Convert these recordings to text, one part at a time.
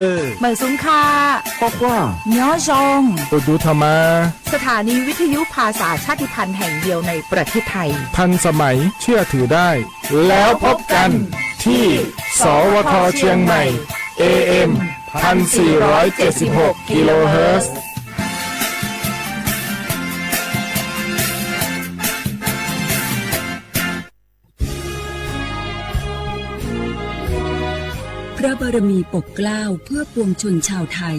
เหมือนซุ้มค่ากว้างเนื้อจงดูธรรมะสถานีวิทยุภาษาชาติพันธุ์แห่งเดียวในประเทศไทยทันสมัยเชื่อถือได้ แล้วพบกันที่สวทเชียงใหม่ AM 1476 กิโลเฮิรตซ์พระบารมีปกเกล้าเพื่อปวงชนชาวไทย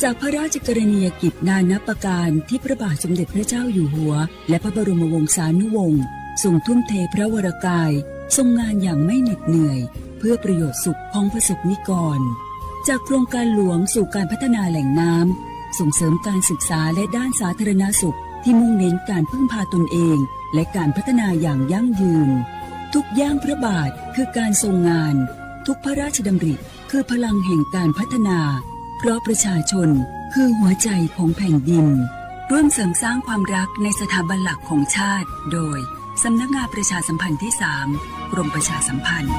จากพระราชกรณียกิจนานับประการที่พระบาทสมเด็จพระเจ้าอยู่หัวและพระบรมวงศานุวงศ์ทรงทุ่มเทพระวรกายทรงงานอย่างไม่เหน็ดเหนื่อยเพื่อประโยชน์สุขของประสบนิกรจากโครงการหลวงสู่การพัฒนาแหล่งน้ำส่งเสริมการศึกษาและด้านสาธารณสุขที่มุ่งเน้นการพึ่งพาตนเองและการพัฒนาอย่างยั่งยืนทุกย่างพระบาทคือการทรงงานทุกพระราชดำริคือพลังแห่งการพัฒนาเพราะประชาชนคือหัวใจของแผ่นดินร่วมเสริมสร้างความรักในสถาบันหลักของชาติโดยสำนักงานประชาสัมพันธ์ที่ 3 กรมประชาสัมพันธ์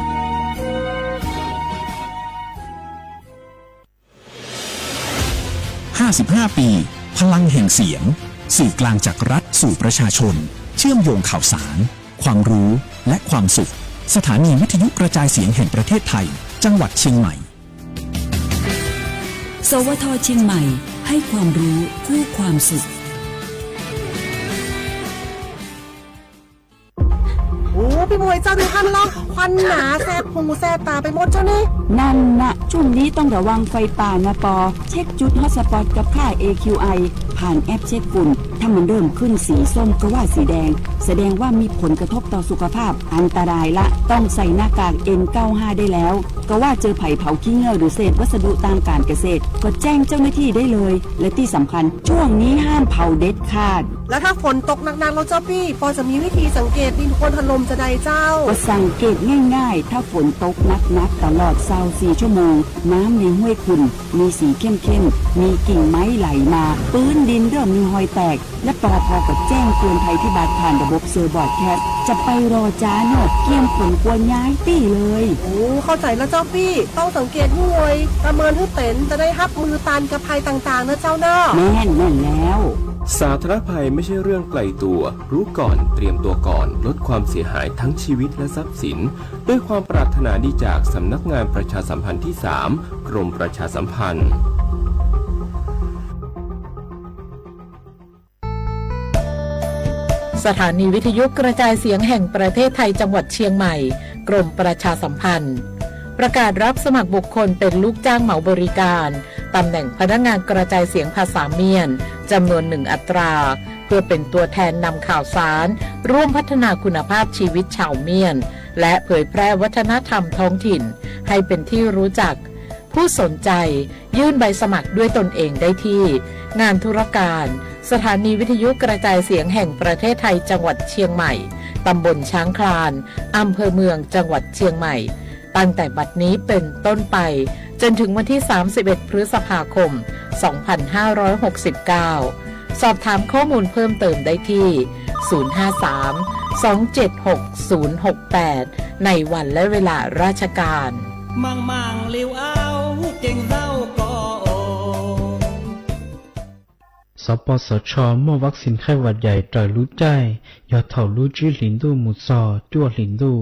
55 ปีพลังแห่งเสียงสื่อกลางจากรัฐสู่ประชาชนเชื่อมโยงข่าวสารความรู้และความสุขสถานีวิทยุกระจายเสียงแห่งประเทศไทยจังหวัดเชียงใหม่สวทเชียงใหม่ให้ความรู้คู่ความสุขโอ้พี่มวยเจ้าดูท่านล็อกควันหนาแสบหูแสบตาไปหมดเจ้านี่นั่นนะช่วงนี้ต้องระวังไฟป่านะปอเช็คจุดฮอตสปอตกับค่า AQI ผ่านแอปเช็คฝุ่นถ้ามันเริ่มขึ้นสีส้มก็ว่าสีแดงแสดงว่ามีผลกระทบต่อสุขภาพอันตรายละต้องใส่หน้ากาก N95 ได้แล้วก็ว่าเจอไผ่เผาขี้เงื่อหรือเศษวัสดุทางการเกษตรก็แจ้งเจ้าหน้าที่ได้เลยและที่สำคัญช่วงนี้ห้ามเผาเด็ดขาดแล้วถ้าฝนตกหนักๆเราเจ้าพี่พอจะมีวิธีสังเกตดินโคลนถล่มจะใดเจ้าก็สังเกตง่ายๆถ้าฝนตกหนักๆตลอด24 ชั่วโมงน้ำในห้วยขุ่นมีสีเข้มๆมีกิ่งไม้ไหลมาพื้นดินเริ่มมีรอยแตกและปพก็แจ้งเตือนภัยพิบัติผ่านระบบเซอร์บอร์ดแคสจะไปรอจ้าเนอะเกี่ยมฝนกลัวย้ายตี้เลยโอ้เข้าใจแล้วเจ้าพี่ต้องสังเกตห้วยประเมินให้เป็นจะได้รับมือตานกับภัยต่างๆนะเจ้าเนอะแม่นแล้วสาธารณภัยไม่ใช่เรื่องไกลตัวรู้ก่อนเตรียมตัวก่อนลดความเสียหายทั้งชีวิตและทรัพย์สินด้วยความปรารถนาดีจากสำนักงานประชาสัมพันธ์ที่ 3 กรมประชาสัมพันธ์สถานีวิทยุกระจายเสียงแห่งประเทศไทยจังหวัดเชียงใหม่กรมประชาสัมพันธ์ประกาศรับสมัครบุคคลเป็นลูกจ้างเหมาบริการตำแหน่งพนักงานกระจายเสียงภาษาเมียนจำนวน1 อัตราเพื่อเป็นตัวแทนนำข่าวสารร่วมพัฒนาคุณภาพชีวิตชาวเมียนและเผยแพร่วัฒนธรรมท้องถิ่นให้เป็นที่รู้จักผู้สนใจยื่นใบสมัครด้วยตนเองได้ที่งานธุรการสถานีวิทยุกระจายเสียงแห่งประเทศไทยจังหวัดเชียงใหม่ตำบลช้างคลานอำเภอเมืองจังหวัดเชียงใหม่ตั้งแต่บัดนี้เป็นต้นไปจนถึงวันที่31 พฤษภาคม 2569 สอบถามข้อมูลเพิ่มเติมได้ที่ 053-276-068 ในวันและเวลาราชการมังเลี้ยวเอาเก่งเจ้าก็สปสชมอบวัคซีนไข้หวัดใหญ่ต่อยรู้ใจยอดเท่ารู้จื้อหลินดูหมุดซอจั่วหลินดู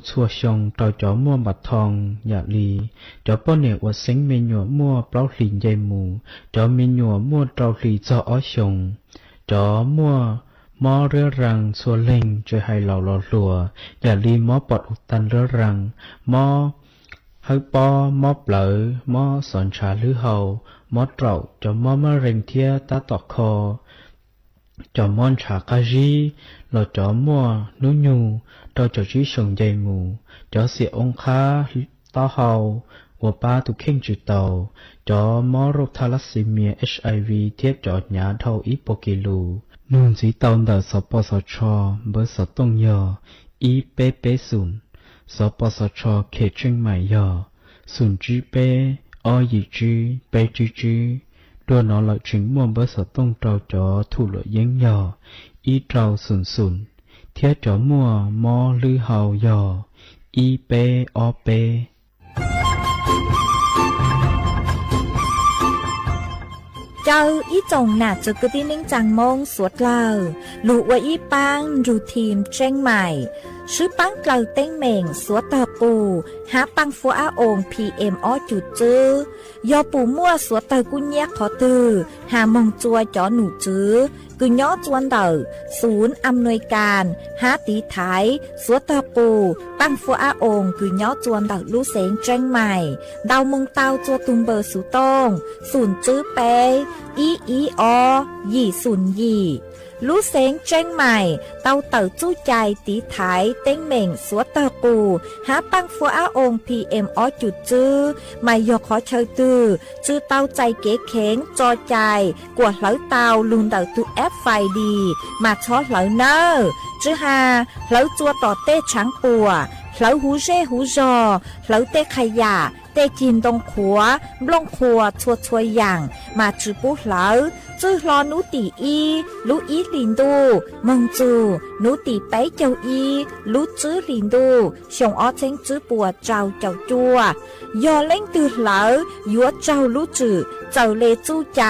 ชัวชงต่อจอมั่วบัดทองอย่าลีจอป้อเนี่ยอวดเซ็งเมญัวมั่วเปล่าหลินใหญ่หมูจอเมญัวมั่วเตาหลีจออ้อชงจอมั่วมอเรือรังสัวเล่งช่วยให้เหล่าหล่อหลัวอย่าลีมอปอดอุดตันเรือรังมอให้ปอมอเปล่ามอสอนชาหรือเฮามอเต่าจอมอมะเร็งเทียตาตอกคอจอมอนฉากาจีหล่อจอมั่วนุญูต่อจอจีชงใจหมูจอเสียองค้าต้อเฮาหัวป้าตุกเข่งจุดเตาจอมอโรคทาลัสซีเมีย HIV เทียบจอหยาเท่าอีโปกิลูนูนสีเตาเดอสปสชเบอร์สตงยออีเปเปศูนย์สปสชเขตเชียงใหม่ยอศูนย์จีเปอยีจีเปจีจีตัวน้องหลักถึงม่วงเบอร์สตงเตาจอถูกหลดยังยออีเตาศูนย์เทียจอมั่วมอลือเฮายออีเปอเป เจ้าอีจงหนาจุกตินิ่งจังมงสวดเล่าลูว่าอีปังรูทีมเจ้งใหม่ชื่อปังเกลาเต้งเหม่งสวดตอปูหาปังฟัวอาองพีเอ็มอจุดจื้อยอปูมั่วสวดเตอกุญแยกขอตือหามงจัวจอหนูจื้อกุญย้อจวนเตอศูนย์อำนวยการหาตีไถสวดตอปูปังฟัวอาองกุญย้อจวนเตอลูเสงเจ้งใหม่ดาวมงเตาจัวตุมเบอร์สุตงศูนย์จื้อเปอีอยี่ศูนย์ยี่ลูเสงเจ้งใหม่เตาเต๋อจู้ใจตีไถเต้งเหม่งสวดเตอปูหาปังฟัวอาองพีเอ็มอจุดจื้อไม่ยอขอเชยตือจื้อเตาใจเก๋เข็งจอใจกวดเหลาเตาลุนเต๋อตุแอฟไฟดีมาช้อเหลาเนอจื้อหาเหลาจัวต่อเต้ช้างปัวเหลาหูเร่หูจอเหลาเต้ขยะเต้จินตรงขัวบลงขัวชัวอย่างมาจื้อปูเหลาจื้อรอนูตีอีลูอีลินดูมงจูนูตีไปเจ้าอีลูจื้อลินดูชงอ้อเช้งจื้อปัวเจ้าจัวยอเล่งตือเหลายัวเจ้าลูจื้อเจ้าเลจู้ใจ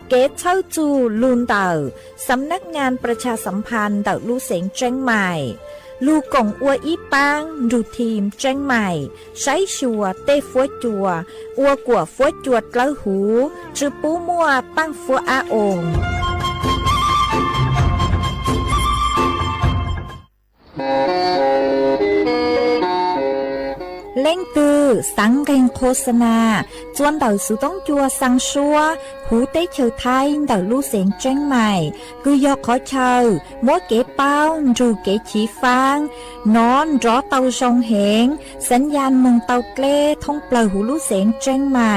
เกตเช่าจูลุนเต่าสำนักงานประชาสัมพันธ์เต่าลูเสงเจ้งใหม่ลูกงอัวอีปังดูทีมเจ้งใหม่ใช้ชัวเต้ฟัวจัวอัวกัวฟัวจวดเล้าหูจือปูมัวปังฟัวอาองเล่งตือสังเกงโฆษณาจวนเต่าสุต้องจัวสังชัวหูเต้เชอไทยเต่าลูเสียงเจ้งใหม่คือยอขอเชอมัวเก๋เป้ารูเก๋ฉีฟางนอนรอเต่าชงเหงสัญญาณมงเต่าเกล้ท่องเปล่าหูลูเสียงเจ้งใหม่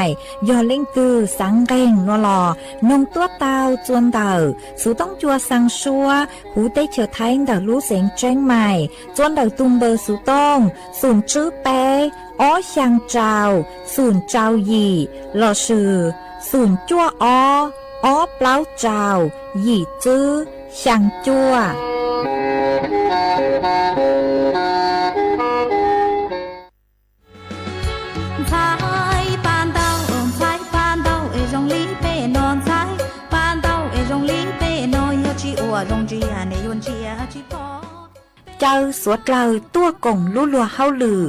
ยอเล่งตือสังเกงนัวหล่อนงตัวเต่าจวนเต่าสุต้องจัวสังชัวหูเต้เชอไทยเต่าลูเสียงเจ้งใหม่จวนเต่าตุมเบอร์สุต้องสูนจื้อเปอ้อช่างเจ้าศูนย์เจ้าหยี่หล่อชื่อศูนย์จั่วอ้อเปล่าเจ้าหยี่จื้อช่างจั่วเจ้าสวดเราตัวกงลุ่ลัวเฮาลือ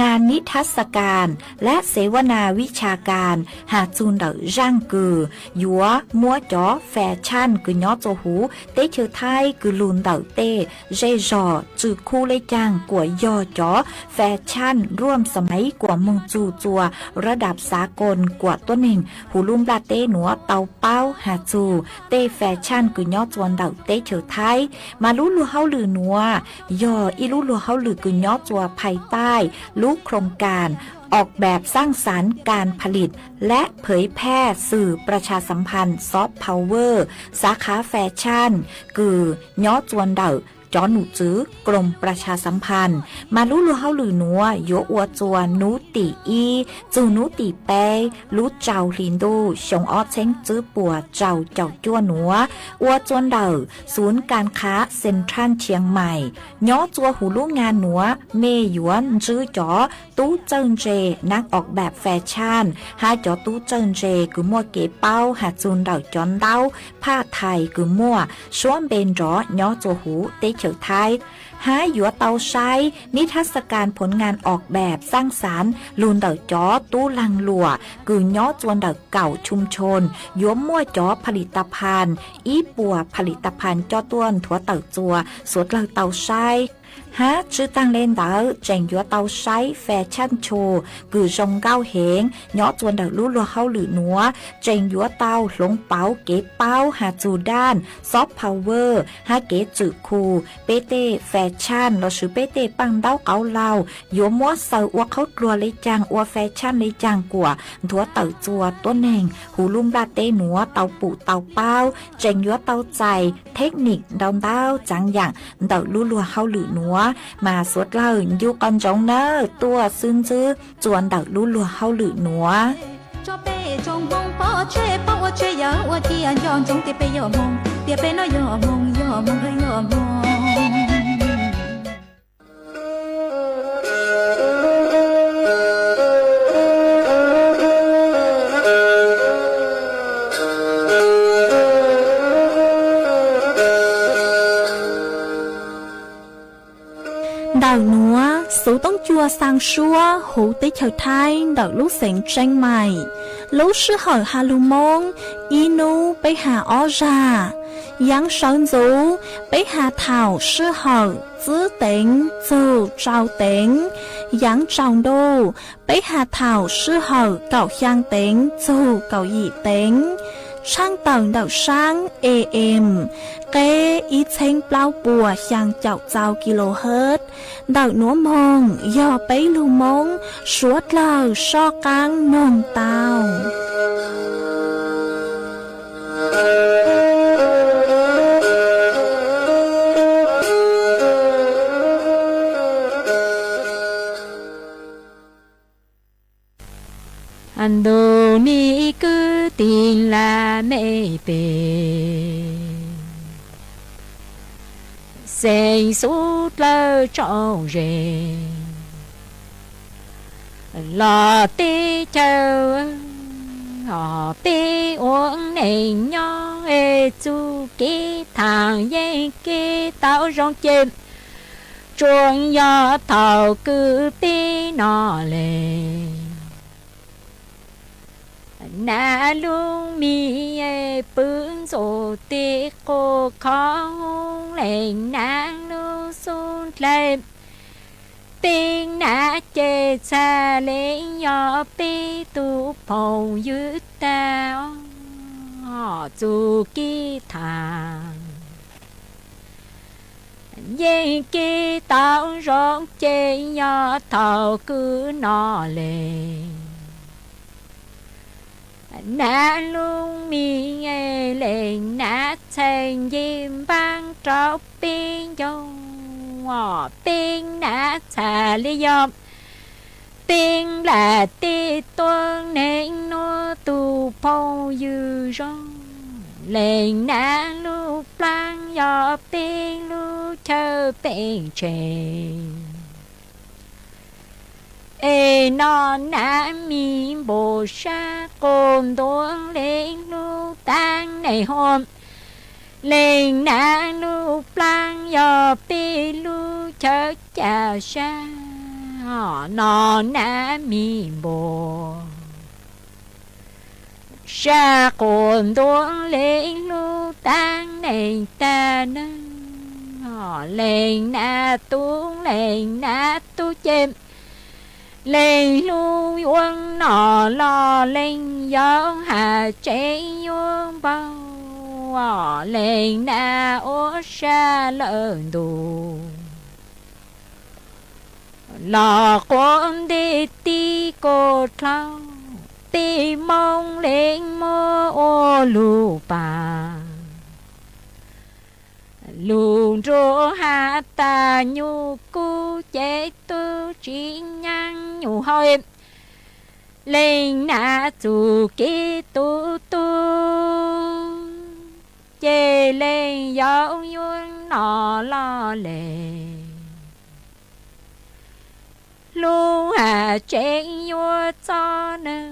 งานนิทรรศการและเสวนาวิชาการหาจูนเดอร่างกือหยัวมัวจ๋อแฟชั่นกือย้อโจหูเต้เชอไทยกือลุนเดอเต้เจจอจือคู่เลยจางกัวยอจ๋อแฟชั่นร่วมสมัยกว่ามงจูจัวระดับสากลกว่าตัวหนึ่งหูลุ่มลาเต้หนัวเตาเป้าหาจูเต้แฟชั่นกือย้อจวนเดอเต้เชอไทยมาลุลัวเฮาลือหนัวยออีลูลัวเฮาหลือกุญย้อจัวภายใต้ลูกโครงการออกแบบสร้างสรรค์การผลิตและเผยแพร่สื่อประชาสัมพันธ์ซอฟต์พาวเวอร์สาขาแฟชั่นกือย้อจวนเดาจอหนูจื้อกรมประชาสัมพันธ์มาลุลัวเฮาหลือหนัวโยอัวจัวนูตีอีจูนูตีเปลูเจ้าลินดูชงอ้อเช้งจื้อปัวเจ้าจั่วหนัวอัวจวนเดาศูนย์การค้าเซ็นทรัลเชียงใหม่ย้อจัวหูลูกงานหนัวเมหยวนจื้อจ๋อตู้เจิ้งเจนักออกแบบแฟชั่นหาจ๋อตู้เจิ้งเจกือมัวเก๋เป้าหาจูนเดาจอนเดาผ้าไทยกือมัวช่วงเบนจ๋อย้อจัวหูเตเฉยไทยหาหยัวเตาใช้นิทรรศการผลงานออกแบบสร้างสรรค์ลูนเดาจ๋อตู้ลังหลัวกือย้อจวนเดาเก่าชุมชนยัวมั่วจ๋อผลิตภัณฑ์อีปัวผลิตภัณฑ์จ้อต้วนถั่วเต่าจัวสวดเราเตาใช้ฮะชื่อตั้งเล่นเดาเจงยัวเตาใช้แฟชั่นโชว์กือจงเก้าเหงย้อจวนเดาลู่ลัวเฮาหรือหนัวเจงยัวเตาหลงเป๋าเก๋เป้าหาจูด้านซอฟต์พาวเวอร์ฮาเก๋จือคูเปเต้แฟชั่นเราชื่อเปเต้ปังเต้าเกาเหลายัวมัวเซออัวเขากลัวเลยจังอัวแฟชั่นเลยจังกว่าถั่วเต่าจัวต้นแหงหูลุ่มลาเต้หนัวเตาปูเตาเป้าเจงยัวเตาใจเทคนิคดาวเต้าจังอย่างเต่าลู่ลัวเฮาหรือหนัวมาสวดเล่าอยู่กันจงเนอตัวซึ้งจื้อจวนเต่าลู่ลัวเฮาหรือหนัวcho bé trong bông bỏ chơi giờ qua chi anh chọn trong tiệp bé giờ mông tiệp bé nó giờ mông hơi giờ mông số tông chùa sang xua hữu tích trở thái đợi lúc sinh tranh mày lúc sư hỏi hà lù mông inu bây hà ó ra yang sơn dấu bây hà thảo sư hỏi giữ tính dù trao tính yang trao đô bây hà thảo sư hỏi cậu giang tính dù cậu dị tính sang tầng đậu sáng em kế ít thanh bao bùa sang chậu trao kHz đậu núa mông do bấy lưu mông suốt lờ so căng nông tàu anh đồ ni cứ tin là mẹ bề sinh suốt lơ trọn rề lò tí châu họ tí uống nền nhỏ ê chú ký thằng dây ký tao rong chim chuông gió thầu cứ tí nọ lên na lung mi e bướng rộ tê cô khó lên na lu sun lên tiếng na chê xa lên gió pi tu phong dư ta họ chú ký thang dây ký tao rong chê gió thầu cứ nọ lên na lung mi nghe lên na thành diêm vang trọc biên dông tiếng na xà lý dông tiếng là ti tuân nên nó tu phong dư rong lên na lu plan do tiếng lu chờ bên trên ê non nã mi bồ sa cồn tuôn lên lu tan này hôm lên nã lu plan do pi lu chớ chà sa họ non nã mi bồ sa cồn tuôn lên lu tan này ta nâng họ lên nã tu chêm lên lu yuông nọ lo lên gió hà chế yuông bao lên na ô sa lợn đù lò con đi ti cô trao ti mong lên mơ ô lu bà luôn rô hạ ta nhu cu chế tu chỉ nhang nhu hồi lên na chu ký tu chế lên dấu yuông nọ lo lệ lu hạ chế yuông cho nơ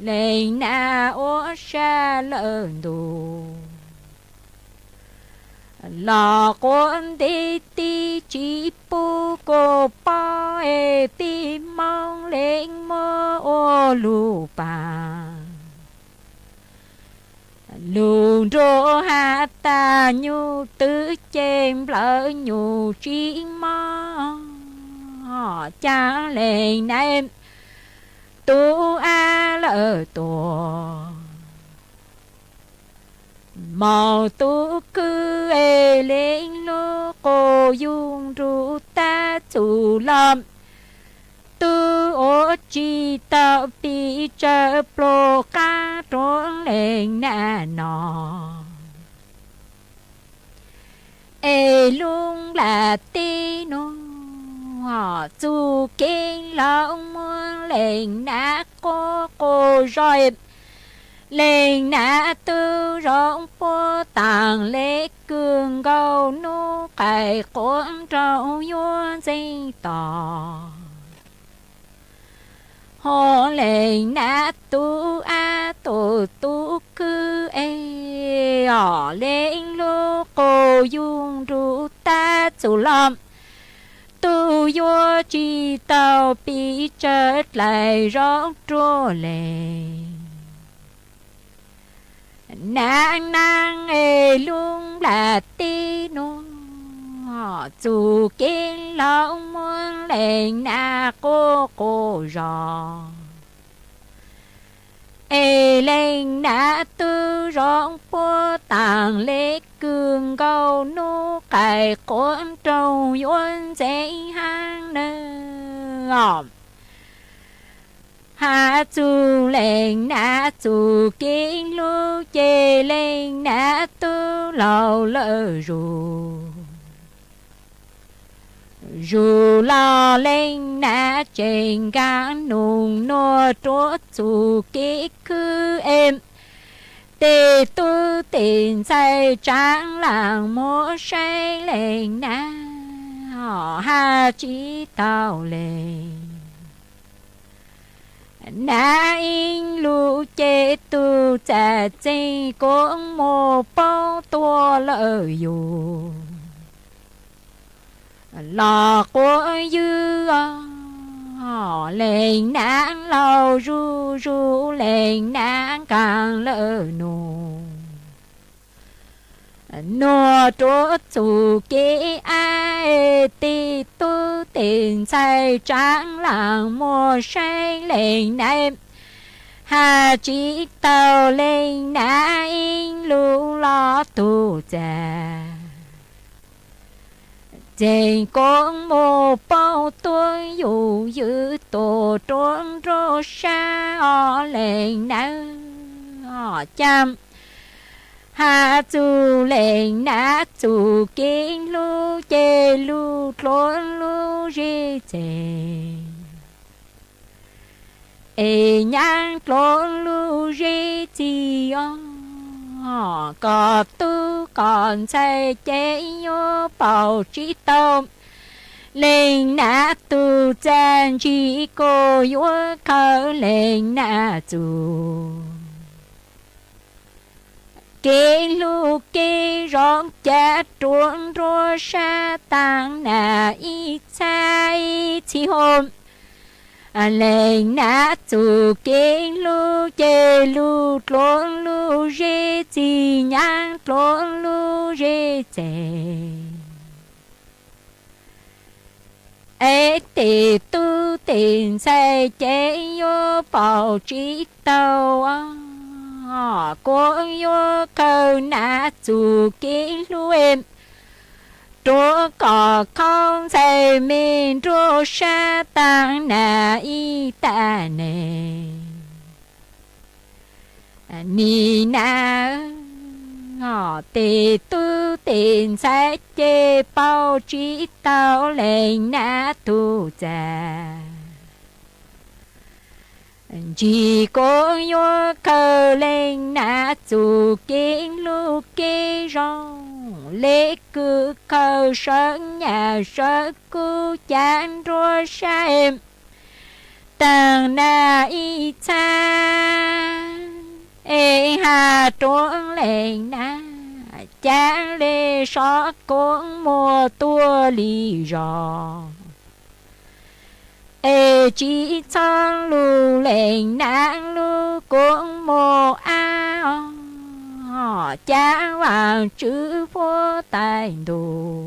lên na ô sa lợn đù lò con đi ti chỉ pu cô pa e pi mong lên mơ ô lu pa luôn rô hạ ta nhu tứ chêm lỡ nhu chỉ mơ cha lên em tu a lỡ tổ màu tu cứ e lên lô cô dung ru ta chủ lâm tu ô chi ta pi chơ pro ca trốn lên na nọ e lung là ti nô họ chu kinh lòng muốn lên na cô rồi lên na tư rộng po tàng lễ cường gầu nu cải cuốn trâu yuan dinh tỏ họ lên na tu a tu cứ e họ lên lu cô dung ru ta chủ lâm tu yo chi tàu bị chết lại rót trô lệ nàng nàng luôn là tí nô dù kiến lòng muốn lên na cô rò lên na tư rong po tàng lê cường câu nô cài cuốn trâu yuan dễ hang nơ hạ chú lên na chú kiến lu chê lên na tư lâu lỡ dù lo lên na trên gan nung nô trốt chú kỹ cứ em tê tu tiền say tráng làng mô say lên na họ ha chỉ tao lên na in lu chê tu chả chê cũng mô bao tua lỡ dù lò của dư họ lên nắng lâu ru ru lên nắng càng lỡ nô trốt chủ kế ai ti tu tiền say tráng làng mô say lên em hà chỉ tàu lên nã in lu lo tu già trên con mô bao tôi dù giữ tổ trốn rô xa họ lên nắng họ chăm hạ chú lên nát chú kiến lu chê lu trốn lu rì chê nhang trốn lu rì chì có tu còn say chế nhô bảo trí tôm lên nát tu chan chỉ cô yếu khờ lên nát chú kê lu kê rong cha truông rô sa tăng na y cha y chi hôm lên nát chú kê lu chê lu trốn lu rê chi nhang trốn lu rê chê tê tu tiền say chế vô bảo trí tàu cô vô cầu nát chú kỹ lu em chúa có không say mình chúa sa tăng na y ta nè ni na tê tu tiền say chế bảo trí tàu lên na tu già chỉ có yo khờ lên na chú kiến lu kê rong lê cứ khờ sơn nhà sơ cu chán rô sa em tàng na y cha hà trốn lên na chán lê sọ con mùa tua lì rò chỉ chọn lu lên nắng lu cũng mồ họ cha hoàng chữ vô tài đồ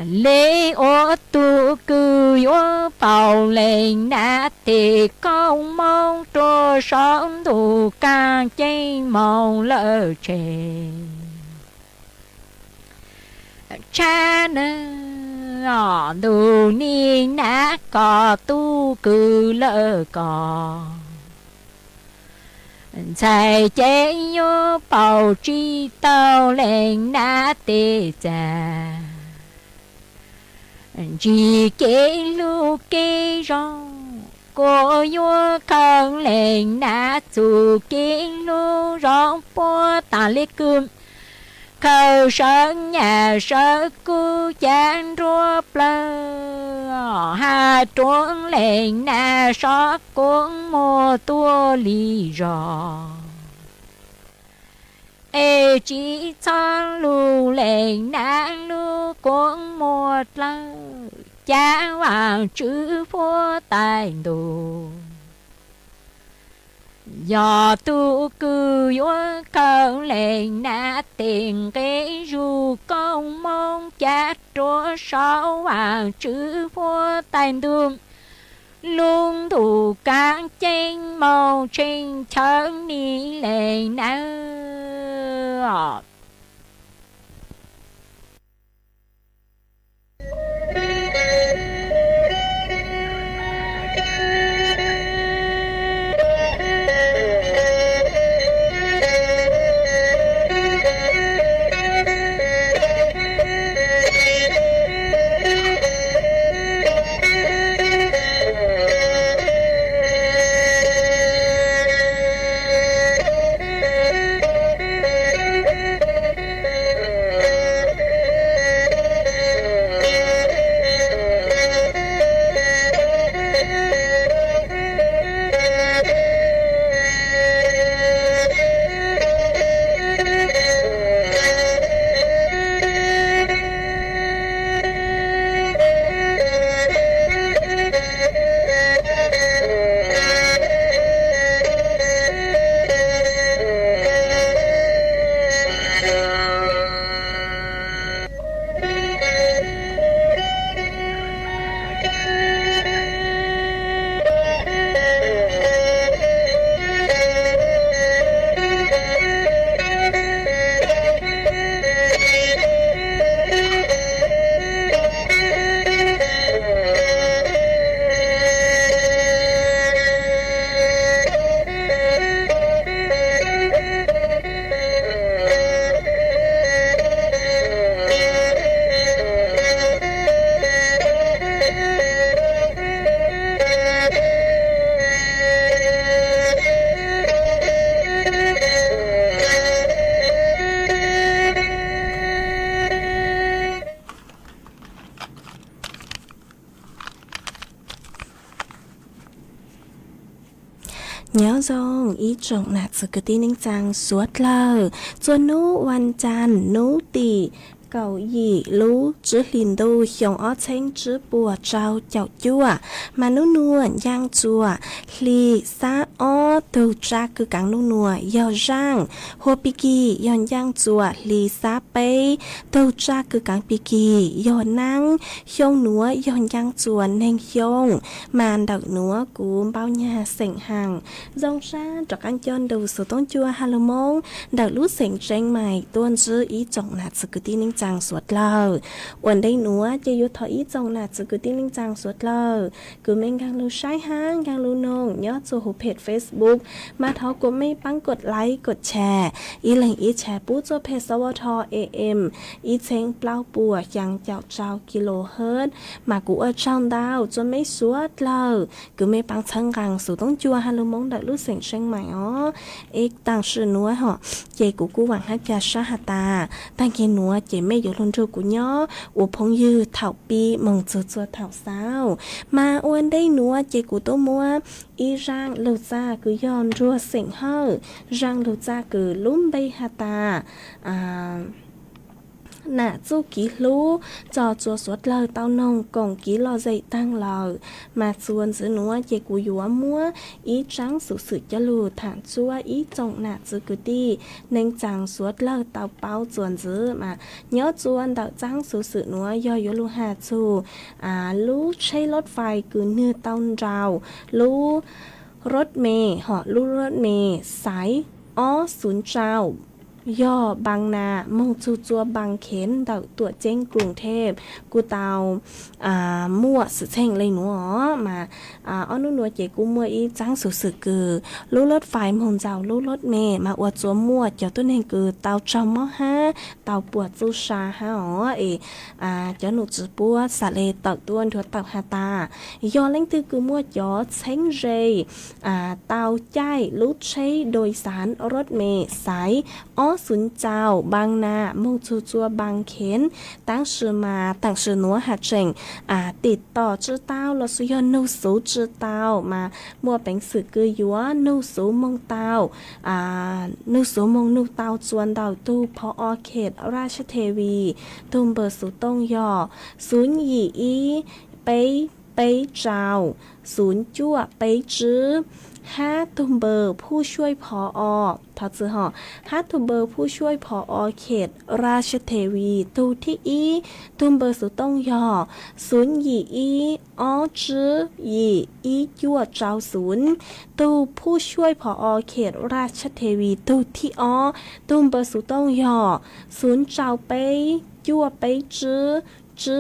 lễ ô tu cư yo bảo lên nát thì công mong trô sống đủ càng trên mong lỡ chê cha nơ đủ ni nát có tu cư lỡ có chạy chế yo bảo chi tàu lên nát tê cha chỉ kê lu kê rong cô yo khăn lên nát chú kê lu rong po ta lê cơm khâu sơn nhà sơ cu chán rùa plơ hà trốn lên na sót cuốn mô tua lì rò ê chỉ cho lù lệnh nàng lù cũng một lời cha hoàng chữ phô tài đồ do tu cư vô cầu lệnh nát tiền cái dù công mong cha chúa sáu hoàng chữ phô tài đường luôn đủ các tranh màu trên thân ni lệnh nào nhớ dòng ý trọng nạt sự cơ tin ninh trang suốt lờ cho núวันจันทร์nú tỷ cầu gì lú chữ liền đô hiong ó chênh chữ bùa trao chào chua mà nú nua giang chua li sa ó từ tra cứ cắn nú nua yo rang hồ piki yon giang chua li sa pei từ tra cứ cắn piki yo năng hiong núa yon giang chua nên hiong màn đậu núa cúm bao nhà sảnh hàng dòng ra trọc ăn chôn đầu số tông chua halomong đậu lú sảnh tranh mày tuôn chữ ý trọng nạt sự cơ tin ninh trang suốt lờวันได้หนัวจะอยู่ถอยจงน่ะจะกูติ้งลิงจังสุดเลยกูไม่กังรู้ใช้ห้างกังรู้นงยอดสู่หูเพจ Facebook มาท้อกูไม่ปังกดไลค์กดแชร์อีหลังอีแชร์ปู้ตัวเพจสวท AM อีเชงเปล่าปัวยังเจ้าเจ้ากิโลเฮิรตซ์มากูช่างดาวจนไม่สุดเลยกูไม่ปังชังกังสู่ต้องจัวฮัลโหลมงดักรู้เสียงเชียงใหม่อ๋อเอกต่างชื่อนัวเหรอเจกูหวังให้จะชาหตาตั้งเกนัวเจไม่อยู่ลงจูกูย่ออุพงยืเถ่าปีมงจัวเถ่าสาวมาอ้วนได้นัวเจกูตัวมัวอีร่างลูจ้ากูย้อนรัวเสียงเฮอร่างลูจ้ากูลุ่มใบหตาน่ะจู้กี่รู้จอจัวสวดเลยเต้านงกงกี่รอใจตั้งเลยมาส่วนซื้อหนัวเจกูยัวมัวอีจังสุดจะลูฐานจัวอีจงน่ะจือกูตีเน่งจังสวดเลยเต้าเป้าจวนซื้อมาเนื้อจวนเต้าจังสุดหนัวยอยลูหาจูรู้ใช้รถไฟกูเนื้อเต้าเรารู้รถเมย์เหาะรู้รถเมย์สายอ้อศูนย์เจ้าย่อบางนามงจูจัวบางเขนเดาตัวเจ้งกรุงเทพกูเตามั่วสุดเช่งเลยหนูอ๋อมาอ้อนุ่นนัวเจกูมั่วอีจังสุดกือรู้รถไฟมงเจ้ารู้รถเมย์มาอวดจัวมั่วเจ้าต้นเองคือเตาจอมฮะเตาปวดจูชาฮะอ๋อเจ้าหนูจืปัวสะเลตักต้วนถัวตักฮาตาย่อเล่งตือคือมั่วจ่อเช่งเรเตาใจรู้ใช้โดยสารรถเมย์สายอ้อ ศูนย์เจ้าบางนามงจูจัวบางเขนตั้งชื่อมาตั้งชื่อหนัวหาเจงติดต่อจื้อเต้าเราสุยอนนูสูจื้อเต้ามามัวเป็นสื่อกือยัวนูสูมงเต้านูสูมงนูเต้าจวนเต้าตู้พอเขตราชเทวีตุ้มเบอร์สูต้งย่อศูนย์หยี่อีไปเจ้าศูนย์จั่วไปจื้อ5ตุ้มเบอร์ผู้ช่วยผอทอจื้อห่อ5ตุ้มเบอร์ผู้ช่วยผอเขตราชเทวีตูที่อีตุ้มเบอร์สุต้องย่อศูนย์หยี่อีออจื้อหยี่อีจั่วเจ้าศูนย์ตูผู้ช่วยผอเขตราชเทวีตูที่ตุ้มเบอร์สุต้องย่อศูนย์เจ้าไปจั่วไปจื้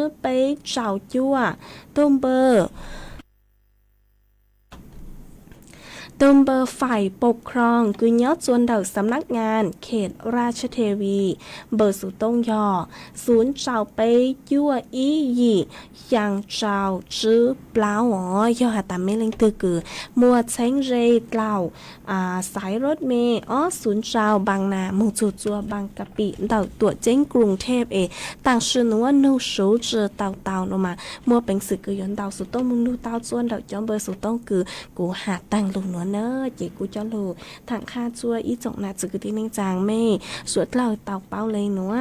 อไปเจ้าจั่วตุ้มเบอร์ฝ่ายปกครองคือยอดจวนเดาสำนักงานเขตราชเทวีเบอร์สุต้งยอศูนย์เจ้าไปยั่วอีหยี่ยังเจ้าจื้อเปล่าย่อหาตามไม่เล็งตือกือมัวเช้งเรย์เปล่าสายรถเมย์ศูนย์เจ้าบางนามุงจูจัวบางกะปิเดาตัวเจ้งกรุงเทพต่างชื่อนัวนูสูจื้อเต่าลงมามัวเป็นสื่อกือยนเดาสุต้งมุงนูเต่าจวนเดาจอมเบอร์สุต้งกือกูหาตั้งลงนัวเนอจีกูจะรู้ทางค่าจัวอีจงนาจือที่นิ่งจางไม่สวดเล่าเต่าเป้าเลยหนัว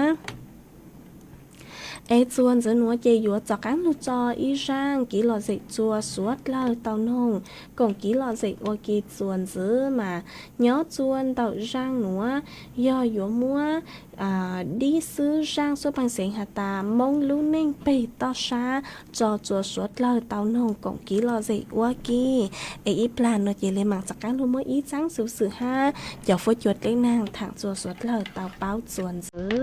จวนจะหนัวเจยัวจอกันลูจออีร่างกี่หลอดเสกจัวสวดเล่าเต่านงก่งกี่หลอดเสกว่ากี่จวนซื้อมาย้อจวนเต่าร่างหนัวย่อหยัวมัวดีซื้อร่างสวดพังเสียงหาตามงลู่นิ่งไปต่อช้าจอจัวสวดเล่าเต่านงก่งกี่หลอดเสกว่ากี่อีปลานหนัวเจเลยมังจากกันลูมัวอีจังสื่อห้าอย่าฟดหยดเล็กนางทางจัวสวดเล่าเต่าเป้าจวนซื้อ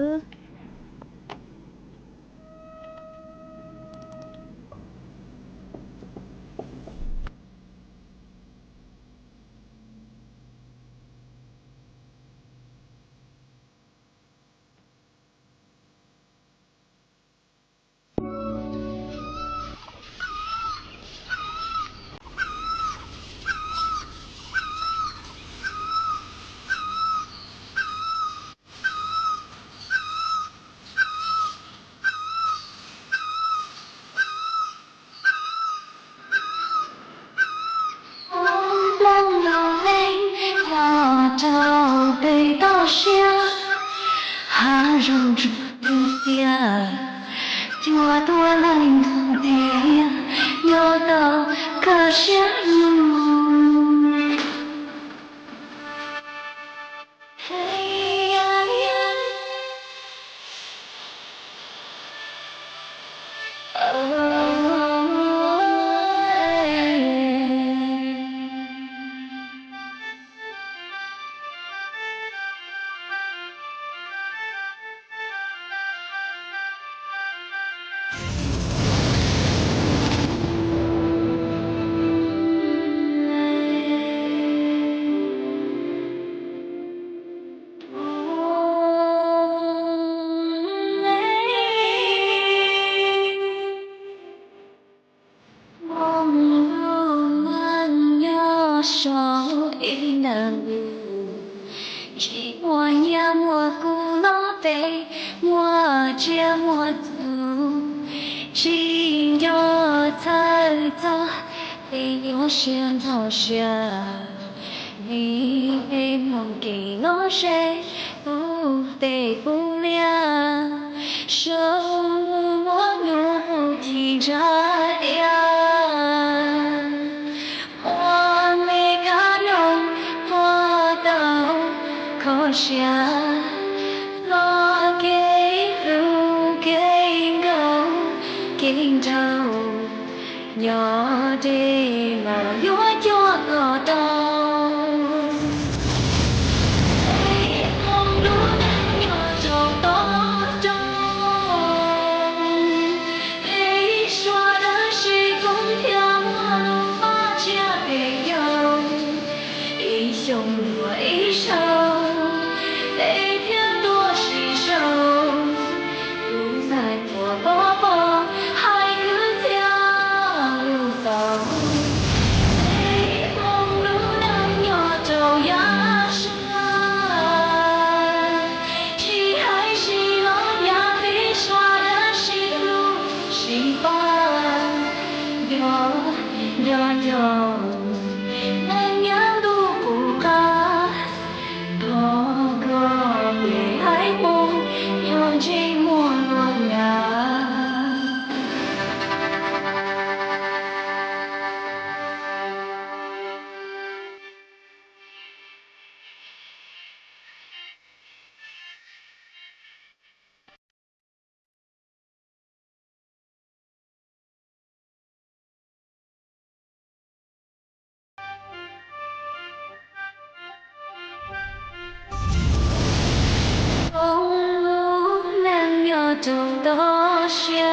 走多远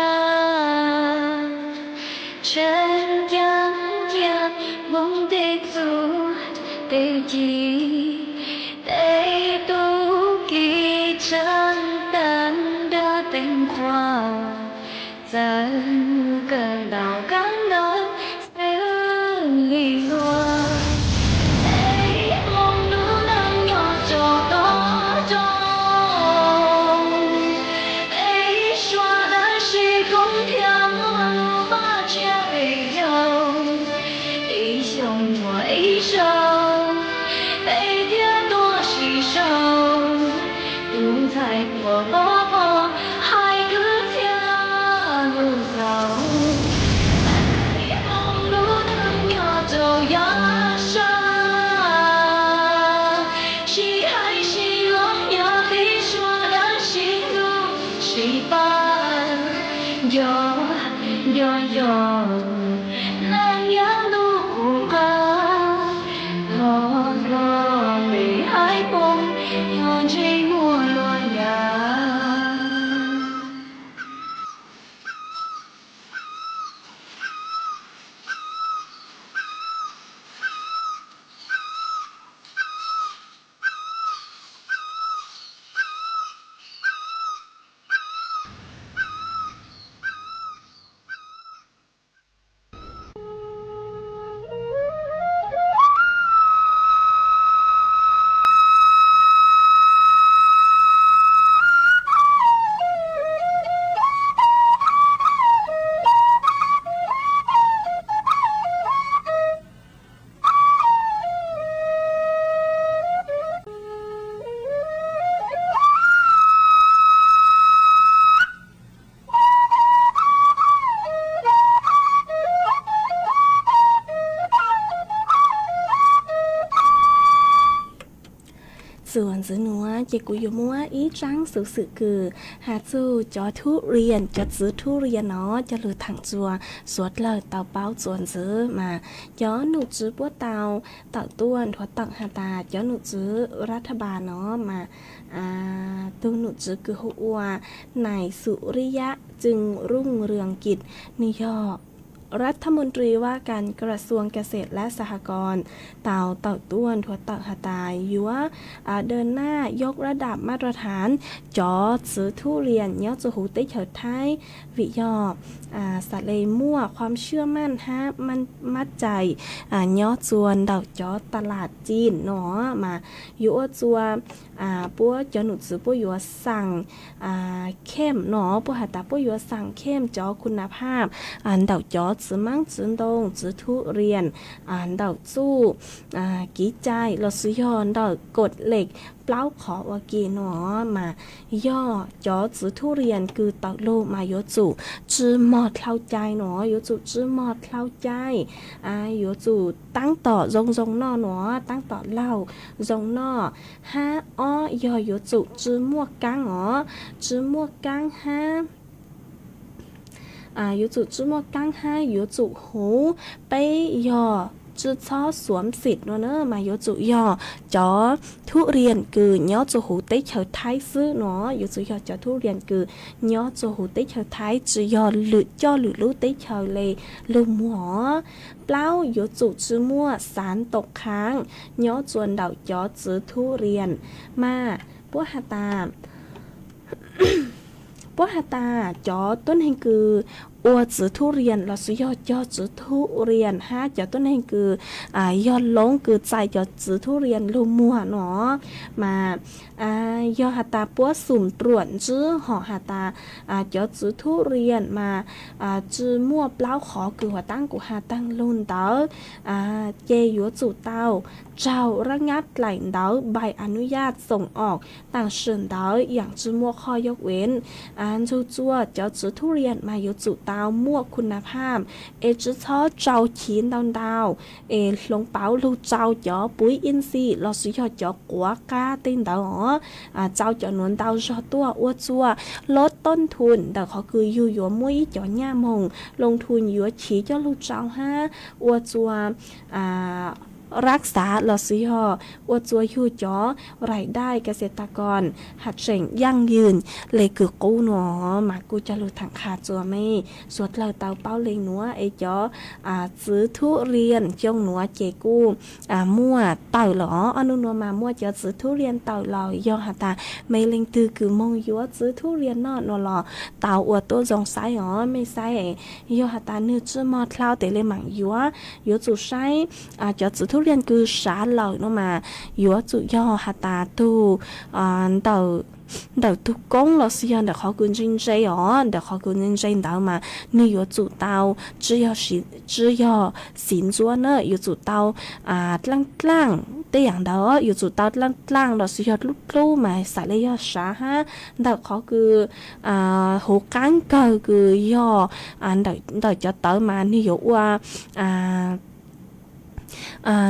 ，chân nhắn nhắn mong để dù để gì để tu kỳ chân tận đã tình qua dần cần đào cắn nơi sẽ lì lùa để mong nữ nắng nhỏ trâu đó trông để xóa đã chỉ không theo ba chia về nhau ý sống mùa ý sâu để thiên đua chỉ sâu đúng thay của bó bó hai cứ theo lưng giàu để mong nữ nắng nhỏ trâu giá xa chỉ hai chỉ lắm nhớ khi xóa đã chỉ lưu chỉ ban gió gió nàng nhớ nụ ca lo vì hai bông nhỏ trên mùa luôn nhàส่วนซื้อหนัวเจกุยมัวอีจังสุสึคือหาจูจอทุเรียนจะซื้อทุเรียนเนาะจะหรือถังจัวสวดเลยเตาเป้าส่วนซื้อมาย้อนหนูซื้อปัวเตาต้วนถั่วตักหาตาย้อนหนูซื้อรัฐบาลเนาะมาตัวหนูซื้อคือหัวนายสุริยะจึงรุ่งเรืองกิจนิยอรัฐมนตรีว่าการกระทรวงเกษตรและสหกรณ์เต่าต้วนถั่วตักหาตายยัวเดินหน้ายกระดับมาตรฐานจอซื้อทุเรียนเนาะจะหูติเฉิดไทยวิยอสัตว์เลยมั่วความเชื่อมั่นฮะมันมัดใจเนาะจวนดอกจอตลาดจีนเนาะมายัวจัวปัวจอหนุดซื้อปัวยัวสั่งเข้มเนาะปัวหาตาปัวยัวสั่งเข้มจอคุณภาพดอกจอซื้อมั่งซื้อตรงซื้อทุเรียนดอกสู้กี่ใจเราซื้อยอนดอกกดเหล็กเปล่าขอวากีเนาะมาย่อจอซื้อทุเรียนคือตอกโลมาโยจุจื้อหมอดเข้าใจเนาะโยจุจื้อหมอดเข้าใจโยจุตั้งต่อรงนอเนาะตั้งต่อเล่ารงนอฮะอ้อย่อโยจุจื้อมั่วกังเนาะจื้อมั่วกังฮะ有组织么刚哈有组หูไปย่อจื้อช้อสวมสิทธิ์เนาะมา有组ย่อจอทุเรียนคือย่อจูหูเตเฉยไทยซื้อเนาะ有组ย่อจอทุเรียนคือย่อจูหูเตเฉยไทยจื้อย่อหรือจ่อหรือรู้เตเฉยเลยลืมหัวเปล่า有组织มั่วสารตกค้างย่อจวนดาวจอจื้อทุเรียนมาปัวหาตาปัวหาตาจอต้นแห่งคืออัวจื้อทุเรียนเราสุยอดจื้อทุเรียนจอต้นแห่งคือยอดลงคือใจจอจื้อทุเรียนลูมัวเนาะมายอหาตาปัวสุ่มตรวจจื้อห่อหาตาจอจื้อทุเรียนมาจื้อมั่วเปล่าขอคือหัวตั้งกูหาตั้งลุ่นเต๋อเจยัวจู่เตาเจ้าระงับไหลเต๋อใบอนุญาตส่งออกต่างเฉินเต๋ออย่างจื้อมั่วข้อยกเว้นจั่วจอจื้อทุเรียนมายัวจู่เตามั่วคุณภาพจื้อช้อเจ้าขีนดาวลงเป๋าลูเจ้าจอปุ๋ยอินทรีย์เราสุยอดจอกัวกาตินเต๋อเจ้าจอนวนเตาจอตัวอ้วจั่วลดต้นทุนแต่เขาคืออยู่ยัวมุ้ยจอหญ้ามงลงทุนยัวฉีเจ้าลูเจ้าอ้วจั่ว รักษาลอสิฮออวดจัวยูจอรายได้เกษตรกรหัดเร่งยั่งยืนเลยคือกูหนอมากูจะรู้ทางขาจัวไม่สวดเราเตาเป้าเลงหนัวไอจอซื้อทุเรียนจงหนัวเจกูมั่วเต่าหรออนุนัวมามั่วจะซื้อทุเรียนเต่าหล่อยอหาตาไม่เล็งตือคือมองยัวซื้อทุเรียนนอดนอหล่อเต่าอวดตัวจงไซอ๋อไม่ไซยอหาตาเนื้อจื้อมอดเล่าแต่เลยหมั่งยัวจุไซจะซื้อทุเรียนคือสาเหล่าเนาะมายัวจุยอหาตาตูเต่าđầu tu công là xí anh đã khó cuốn trên dây ó đã khó cuốn trên dây đó mà nếu yếu chủ tàu chỉ có xin chúa nữa yếu chủ tàu lăng lăng cái dạng đó yếu chủ tàu lăng lăng đó xí lúc lúc mà xả lấy do xả ha đã khó cứ hồ cán cờ cứ do đợi cho tới mà nếu yếu qua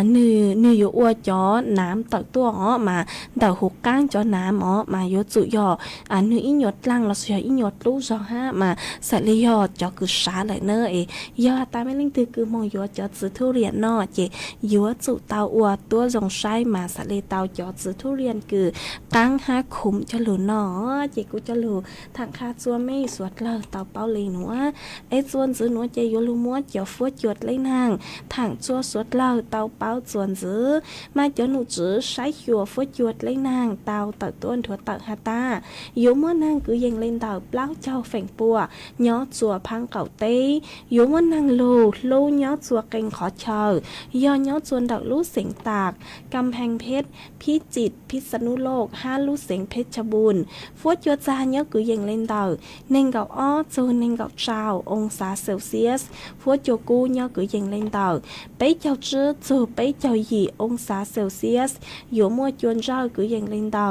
nếu yếu ua cho nám tự tua ó mà đầu hụt cang cho nám ó mà yếu tự do nếu ít nhọt lăng là sẽ ít nhọt lú do ha mà sẽ lấy do cho cứ xả lại nữa ấy do ta mới linh từ cứ mong yếu cho chữ thu riêng nó chỉ yếu tự tàu ua tua dòng sai mà sẽ lấy tàu cho chữ thu riêng cứ cang ha khum cho lù nó chỉ cũng cho lù thằng kha chua mấy suốt lờ tàu bao lì nữa ấy chuồn chữ nữa chỉ yếu lù múa cho phốt chuột lấy nàng thằng chua suốt lờ tàu bao chuồn giữ mà cho nụ chữ sái chùa phốt chuột lấy nàng tàu tự tuôn thuộc tự hà ta yếu muốn nàng cứ dành lên tàu bao châu phèn bùa nhó chùa phăng cầu tây yếu muốn nàng lù nhó chùa kênh khó chờ do nhó chuồn đậu lú xỉn tạcกำแพงเพชรพิจิตรพิษณุโลก5ลูกเสียงเพชรบูรณ์ฟัวจัวจาเยอะกือยังเล่นเต่าเน่งเก่าอ้อโจเน่งเก่าเจ้าองศาเซลเซียสฟัวจัวกูเยอะกือยังเล่นเต่าไปเจ้าจื้อโจไปเจ้าหยี่องศาเซลเซียสอยู่มัวจวนเจ้ากือยังเล่นเต่า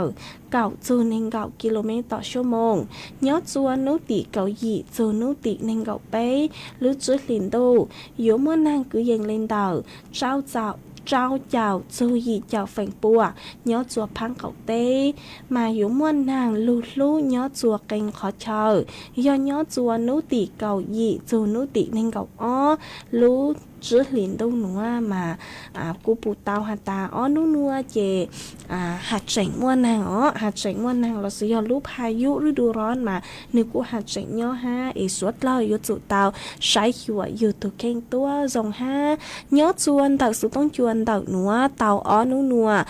เก่าโจเน่งเก่ากิโลเมตรต่อชั่วโมงเยอะจัวนุติเก่าหยี่โจนุติเน่งเก่าไปหรือจื้อหลินดูอยู่มัวนางกือยังเล่นเต่าเจ้าchào chú gì chào phèn bùa nhớ chùa phăng cậu tê mà yếu muôn nàng lú nhớ chùa kênh khó chờ do nhớ chùa nú tỉ cầu gì chú nú tỉ nên cậu ó lú chứ liền đâu nữa mà cô bù tao hạt ta ó nú nua chè hạt chảnh muôn nàng ó hạt chảnh muôn nàng là sử dụng lúc hai dụฤดูร้อนmà nếu cô hạt chảnh nhớ ha ý suốt lo yếu chủ tao sai chùa yếu tụ kênh tua dòng ha nhớ chuồn tao sự tông chuồn tao nữa tao ó nú nua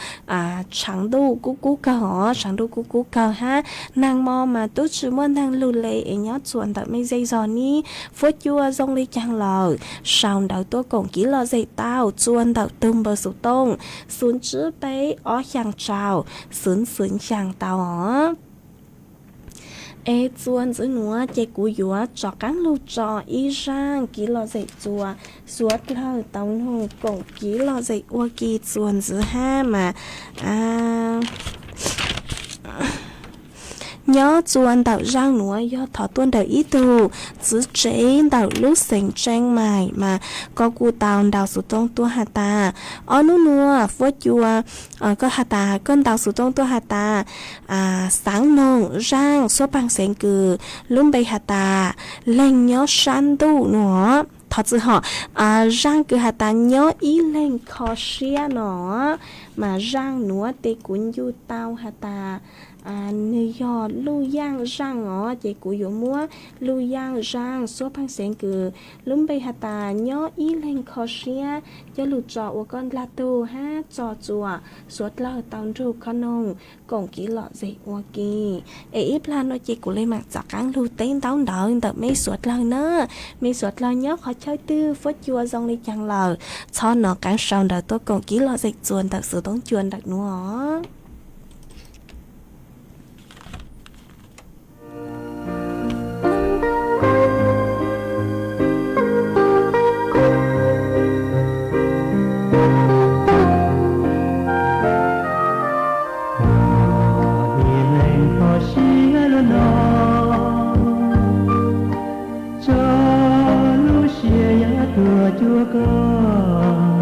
chẳng đâu cú cờ ó chẳng đâu cú cờ ha nàng mò mà tốt chứ muôn nàng lù lệ nhớ chuồn tao mấy dây giò ní phốt chua dòng ly chẳng lờ sao đầu tôi còn kỹ lo dây tao chuồn tao tung bờ sự tông xuống chữ bé ó chẳng chào xuống chẳng tao ó ê chuồn giữ nữa chạy cú yếu cho cán lưu cho y rang kỹ lo dạy chùa suốt lo tao nông còn kỹ lo dạy ua kỳ chuồn giữ ha mà nhớ chuồn đảo rang nữa do thọ tuôn đảo ý tù giữ chế đảo lúc sành trang mài mà có cu tàu đảo sụt tông tua hà ta ở nú nua phốt chùa có hà ta cơn đảo sụt tông tua hà ta sáng nông rang số bằng sành cừ luôn bay hà ta lên nhớ san tu nữa thật sự họ rang cứ hà ta nhớ ý lên khó xia nó mà rang nữa tê cuốn du tao hà ta nơi do lưu giang rang ngõ chị của dụ múa lưu giang rang số phăng sen cừ lúng bay hạt ta nhớ ý lên khó xia cho lụt trọ của con la tu ha trò chùa suốt lo tao ru con nông còn kỹ lọ dậy hoa kỳ ấy plan nó chị của lên mặt giọt cán lưu tên tao đợi tập mấy suốt lo nữa mấy suốt lo nhớ khó chơi tư phốt chùa dòng đi chẳng lờ cho nó cán sau đời tôi còn kỹ lọ dậy chuồn thật sự tốn chuồn đặt nữa Chúa con,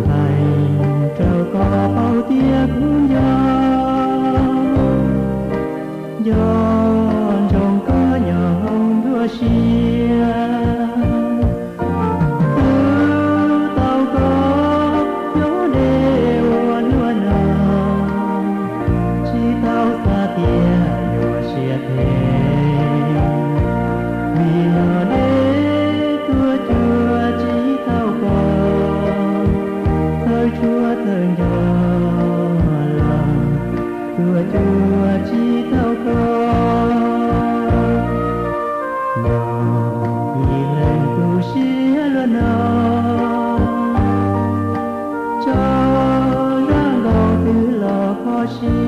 hành trao có chúa thương cho lòng tua chúa chỉ thâu con mong đi lên tu xía luôn cho răng đầu từ lò khó xía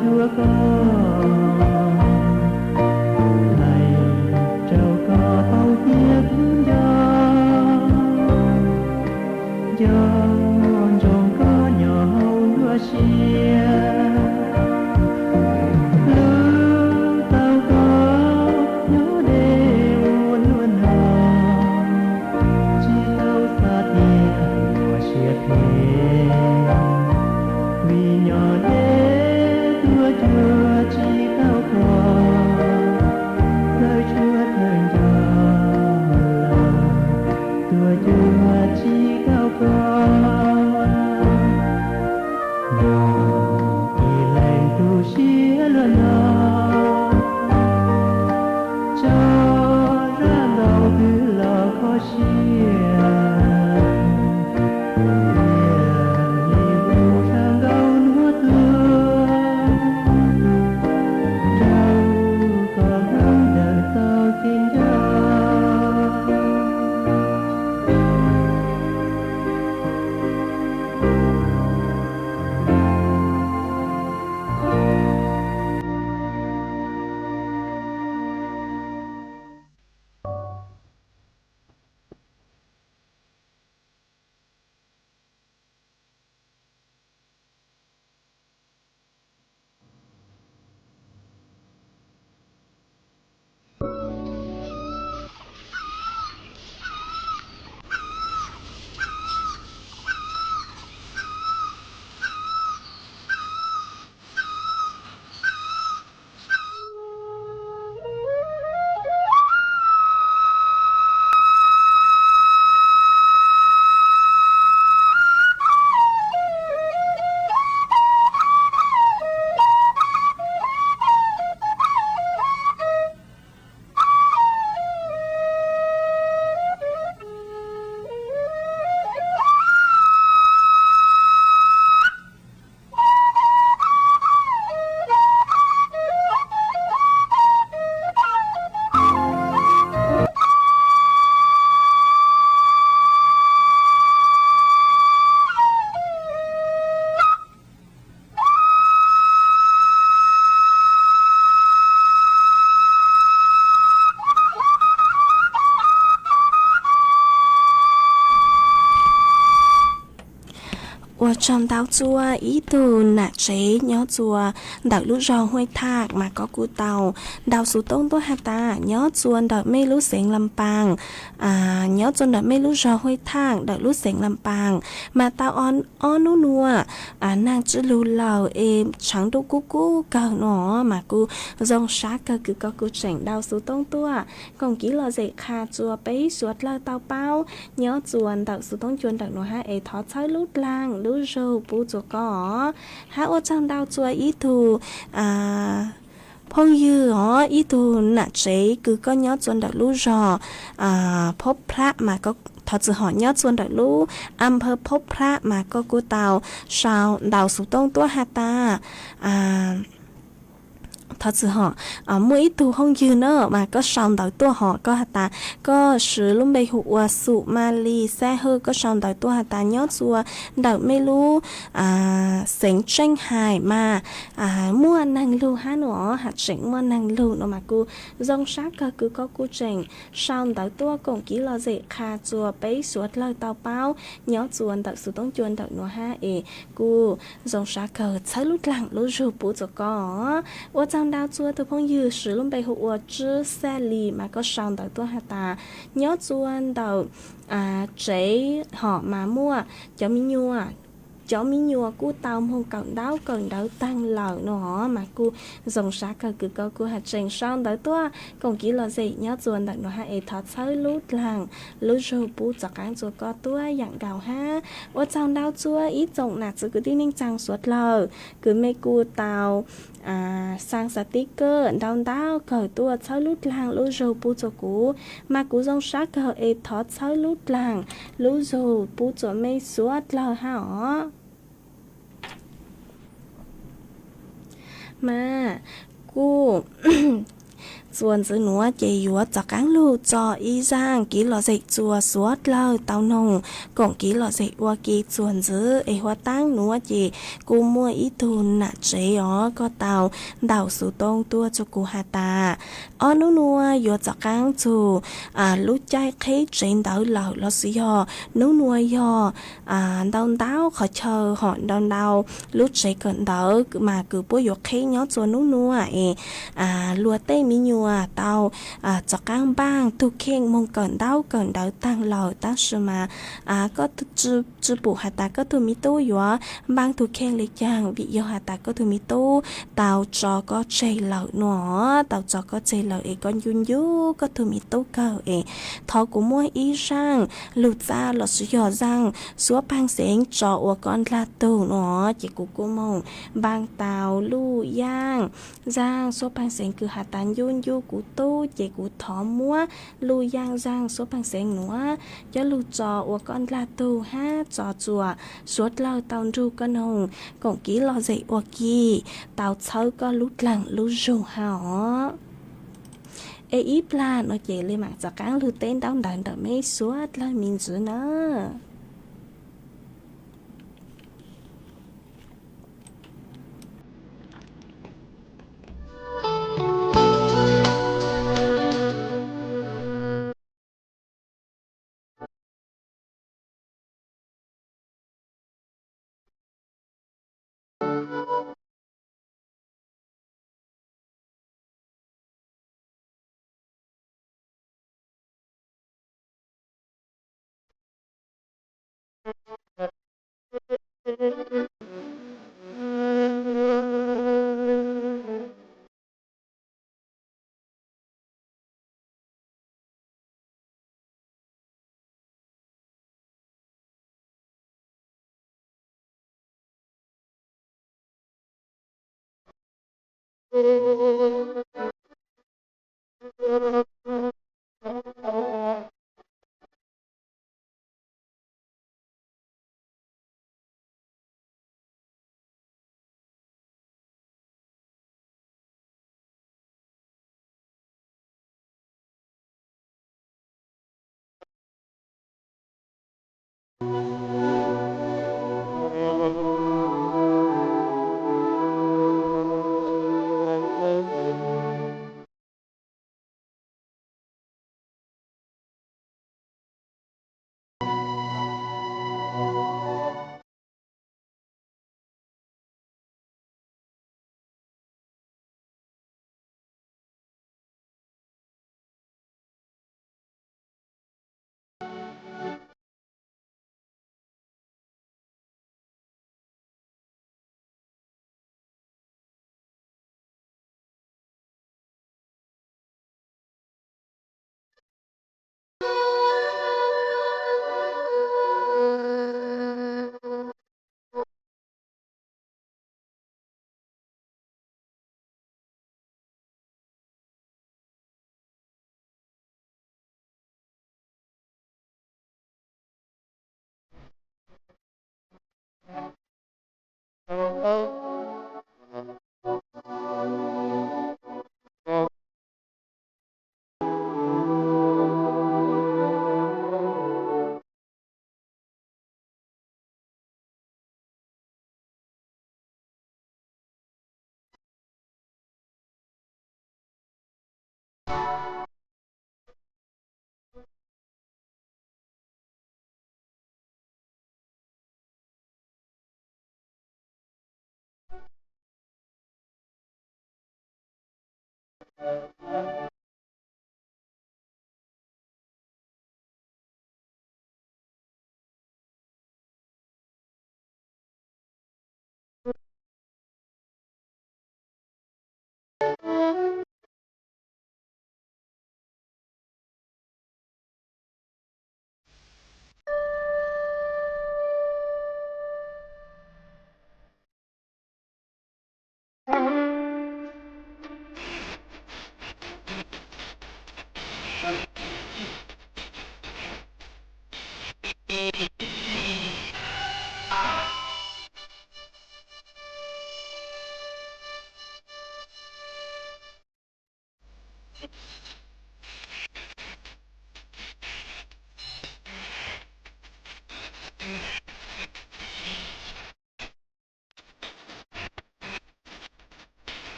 chúa con này trâu có bao tiếc do trong có nhỏ đua xia lưng tao có nhớ đều luôn hò chỉ tao xa tiền đua xia thế vì nhỏ chúa chỉ cao con lời chúa thương cho lòng tua chúa chỉ cao con lòng kỳ lành tu xía luôn lo cho ra đầu thứ lò khó xía trong táo chua ý từ nạ chế nhớ chua đợi lúc rò huê thạc mà có cú tàu đào số tông tôi hạt ta nhớ chuồn đợi mê lúc xén lâm pàng nhớ chuồn đợi mê lúc rò huê thạc đợi lúc xén lâm pàng mà tao on nú nua nàng chữ lù lầu em trắng đu cú cú cờ nó mà cú dòng sát cờ cứ có cú chảnh đào số tông tôi còn kỹ là dễ khá chua bấy suốt là tao bao nhớ chuồn đợi số tông chuồn đợi nó ha ấy thó chơi lúc lang lúc râu bú chua có ha ô trong đào chua ý thù phong dư ý thù nạ chế cứ có nhớ chuồn đợi lúc rò phốp plá mà có thật sự họ nhớ chuồn đợi lúc âm phơ phốp plá mà có cô tàu sao đào số tông tua hạt ta thật sự họ mỗi tu không dư nữa mà có sòng đợi tua họ có hạt ta có sử lúc bây hụa sụ mali xe hơi có sòng đợi tua hạt ta nhớ chùa đợi mê lu sánh tranh hài mà mua năng lưu hát nữa hạt sánh mua năng lưu nữa mà cô dòng sát cơ cứ có cô trình sòng đợi tua cũng kỹ là dễ khá chùa bấy suốt lời tàu bao nhớ chùa đợi sự tông chuồn đợi nữa ha cô dòng sát cơ thấy lúc lặng lúc rù bố cho có ô trong đào chua từ phong dư sử luôn bày hụt chứ xe lì mà có sòng tới tua hạt ta nhớ chuan đầu chế họ mà mua cho mi nhua cú tàu không cần đau tăng lợn nó mà cú dòng sát cứ có cú hạt trình xong tới tua còn kỹ là gì nhớ chuan đặt nó hai thọ chơi lút làng lút rồi bù cho cán chua có tua dạng gạo ha ở trong đau chua ít rộng nạt sự cứ tin ninh chẳng suốt lờ cứ mấy cú tàu sang sticker đau cởi tua chơi lút làng lút rồi bù cho cú mà cú dòng sát cờ thọ chơi lút làng lút rồi bù cho mấy suốt lờ ha ó mà cô ส่วนซื้อหนัวเจยัวจากกังลูจออีจางกีหล่อเสกจัวสวดเล่าเตานงกงกีหล่อเสกว่ากีส่วนซื้อหัวตั้งหนัวเจกูมัวอีทุนน่ะเจอ๋อก็เตาดาวสู่ตรงตัวจุกูฮาตาอ้อนัวยัวจากกังจูรู้ใจเคเจนดาวเหล่าลอสิยอนัวยอดาวขอเชอหอนดาวรู้ใจเกินดาวมาคือปุ้ยยกเคย้อจวนนัวลัวเต้มิยัวเตาจากกลางบ้างทุกเข่งมงเกินเดาตั้งเหล่าตั้งสมาก็จืบุหาตาก็ตัวมิตู้อยู่บางทุกเข่งเล็กอย่างวิโยหาตาก็ตัวมิตู้เตาจอก็เจเหล่าหนอเตาจอก็เจเหล่าก็ยุนยูก็ตัวมิตู้เก่าทอกูมั่วอีช่างหลุดจ้าหลอดสุยอจังสัวพังเสียงจออวกอนลาตูหนอจิกูมงบางเตาลู่ย่างจ้างสัวพังเสียงคือหาตันยุนยูกูตู้เจกูถอมัวลู่ย่างจ้างสัวพังเสียงหนัวจะลู่จออวกอนลาตูห้าจอจัวสวดเล่าเตารูก็นงกงกี้หล่อใจอวกีเตาเช้าก็ลุดหลังลุจูหาอีปลาnó chạy lên mạngจากcán lưu tên đau đợn đợn mấy suốt lên mình giữ nữa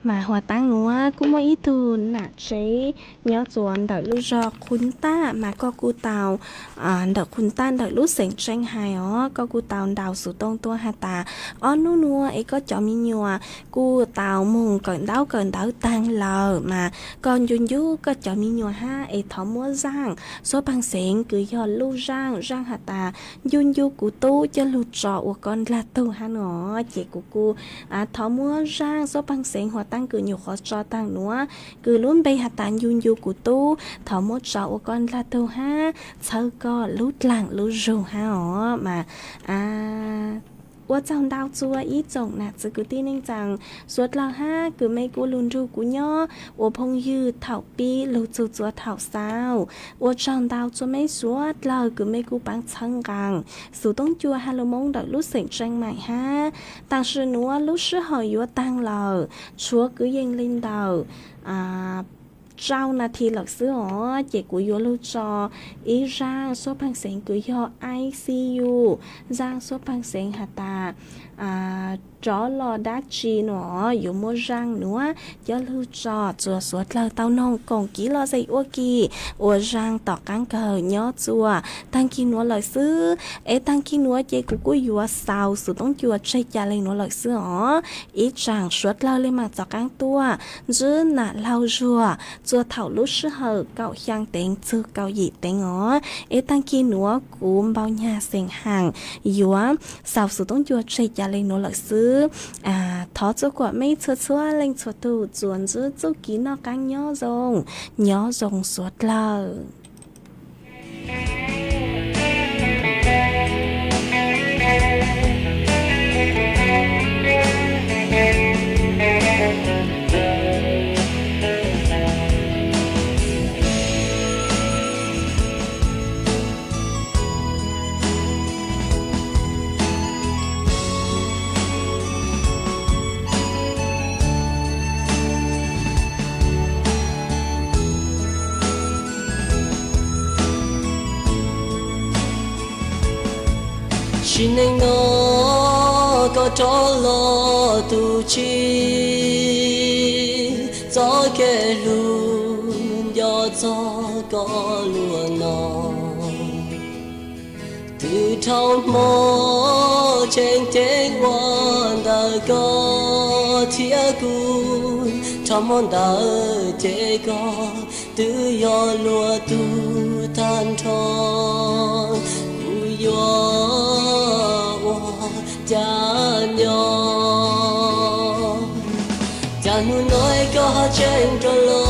mà hòa tăng nữa cũng có ý từ nè chế nhớ chuẩn đợi lúc do khún ta mà có cu tàu đợi khún ta đợi lúc sành tranh hài ó có cu tàu đào sủ tông tua hà tà ó nú nua ấy có chọn mi nhua cu tàu mùng cẩn đáo tăng lờ mà còn dùn dú có chọn mi nhua ha ấy thọ múa giang số bằng sành cứ do lưu giang hà tà dùn dú cụ tu cho lụt trọ của con là tu hà nó chị của cu thọ múa giang số bằng sành hòa tăng cứ nhiều khó cho tăng nữa cứ luôn bay hạt tàn yun yu của tu thọ một trọ con là tu ha sau co lút làng lút rù ha ó mà我长到做一种那这个电影讲说了哈คือไม่กูลุนรูกูย่อ我朋友逃避路做做逃烧我长到做ไม่说了คือไม่กู帮撑港สุต้องจัวฮาโลมงดรู้สึกจังใหม่ฮะ但是หนูรู้สึกหอยว่าตั้งเราชัวคือยังลินดาวtrao thì luật sư họ chỉ của yo lưu cho ý ra số bằng sáng của yo ICU giang số bằng sáng hạt ta chó lò đá chi nó dù mua răng nữa cho lưu cho chùa suốt lời tao nông còn kỹ lo dây ô kỳ ô răng tỏ căng cờ nhớ chùa tăng kỳ nó lời sư ấy tăng kỳ nó chỉ của cô yo sao sự tông chùa chơi cha lên nó lời sư họ ý rằng suốt lời lên mặt tỏ căng tua chứ nà lau rùa chùa thảo lúc sư hờ cậu sang tên chư cậu gì tên ó ấy tăng kỳ nó cũng bao nhà xanh hàng yo sao sự tông chùa chơi cha lên nó lời sư thọ cho quả mấy chua lên chua tu chuẩn chứ chú kỹ nó càng nhớ rồng suốt lờ xin anh nó có cho lo tu chi gió kề luôn gió có luôn nó từ trong mơ trên thế quan đời có thiết cùn trong món đời thế có tự do lúa tu tan thon cha nói có trên trò lo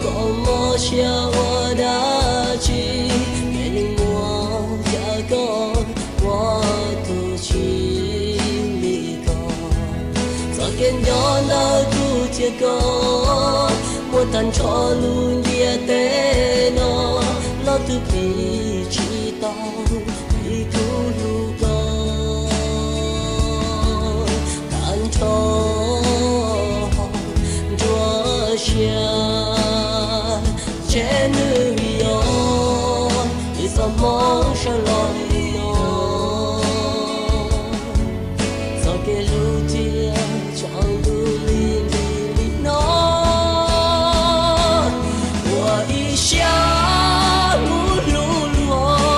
có mơ xia hoa đã chi về linh mùa cha con qua tu chi mi con gió kiến gió đã tu chia con một tan cho luôn địa tế nó lo tu bị chi tao bị tu lu con tan cho trên núi yon, đi xa mong sao lo yon, sao cái lưu tia chẳng đủ li nó, của ý xa ngủ lu luo,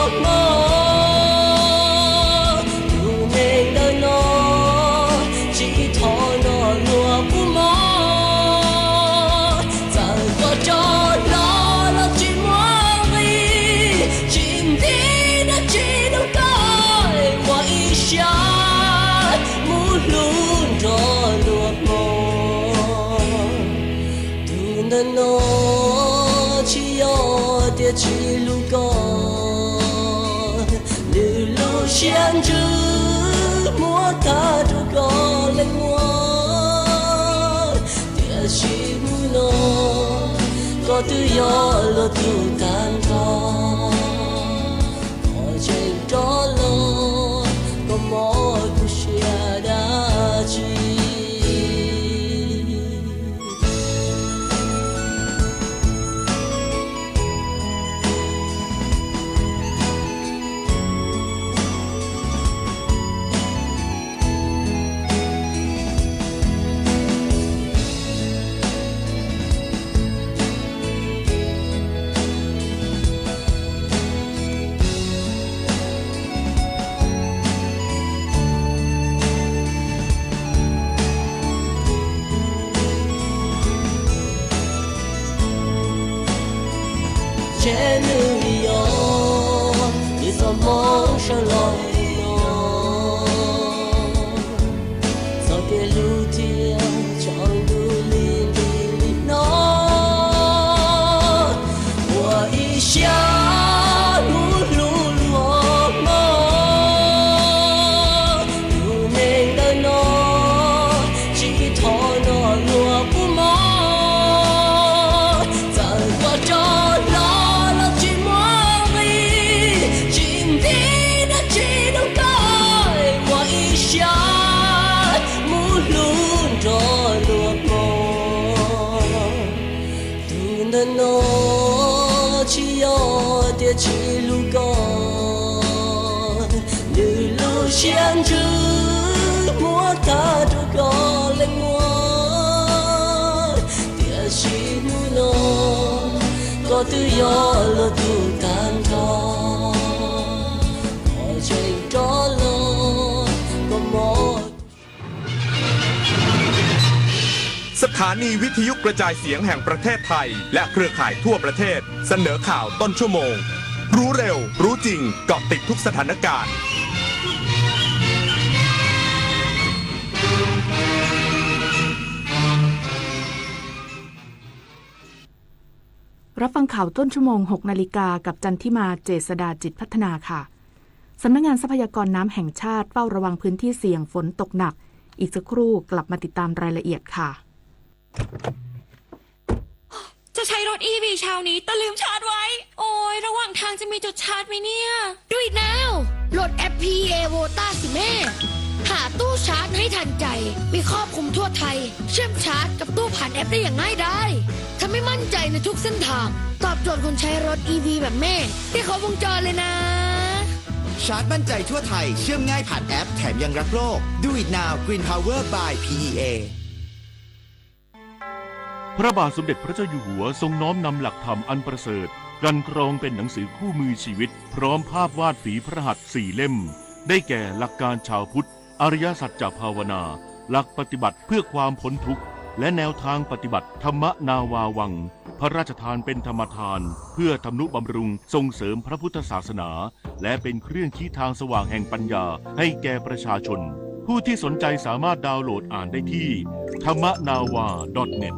的诺起要的起路高绿路相知莫他就高冷我的心目诺có tự do lo tu tan tho có trên đó lo có mò tu xia đã chi trên núi yo đi gió mong sang lòng nó gió kia lưu thiên trong đu li li nó mùa y xa lũ lũ lúa mơ lũ mình đời nó chỉ thọ nó lúa của mơ giờ qua cho nó chỉ có địa chỉ lu con như lu xiang chữ mua ta cho có lên mua địa chỉ nu nó có tự do lo tu tan tho có trên đó lo có một สถานีวิทยุกระจายเสียงแห่งประเทศไทยและเครือข่ายทั่วประเทศเสนอข่าวต้นชั่วโมงรู้เร็วรู้จริงเกาะติดทุกสถานการณ์รับฟังข่าวต้นชั่วโมง 6 นาฬิกากับจันทิมาเจษฎาจิตพัฒนาค่ะสำนักงานทรัพยากรน้ำแห่งชาติเฝ้าระวังพื้นที่เสี่ยงฝนตกหนักอีกสักครู่กลับมาติดตามรายละเอียดค่ะจะใช้รถ EV เช้านี้แต่ลืมชาร์จไว้โอ้ยระหว่างทางจะมีจุดชาร์จไหมเนี่ย Do it now โหลดแอป PA Vota สิแม่หาตู้ชาร์จให้ทันใจมีครอบคลุมทั่วไทยเชื่อมชาร์จกับตู้ผ่านแอปได้อย่างง่ายดายทำให้มั่นใจในทุกเส้นทางตอบโจทย์คนใช้รถ EV แบบแม่ที่เขาวงจรเลยนะชาร์จมั่นใจทั่วไทยเชื่อมง่ายผ่านแอปแถมยังรักโลก Do it now Green Power by PEA พระบาทสมเด็จพระเจ้าอยู่หัวทรงน้อมนำหลักธรรมอันประเสริฐกลั่นกรองเป็นหนังสือคู่มือชีวิตพร้อมภาพวาดฝีพระหัตถ์4 เล่มได้แก่หลักการชาวพุทธอริยสัจจภาวนาหลักปฏิบัติเพื่อความพ้นทุกข์และแนวทางปฏิบัติธรรมนาวาวังพระราชทานเป็นธรรมทานเพื่อทำนุบำรุงส่งเสริมพระพุทธศาสนาและเป็นเครื่องชี้ทางสว่างแห่งปัญญาให้แก่ประชาชนผู้ที่สนใจสามารถดาวน์โหลดอ่านได้ที่ thammanava.net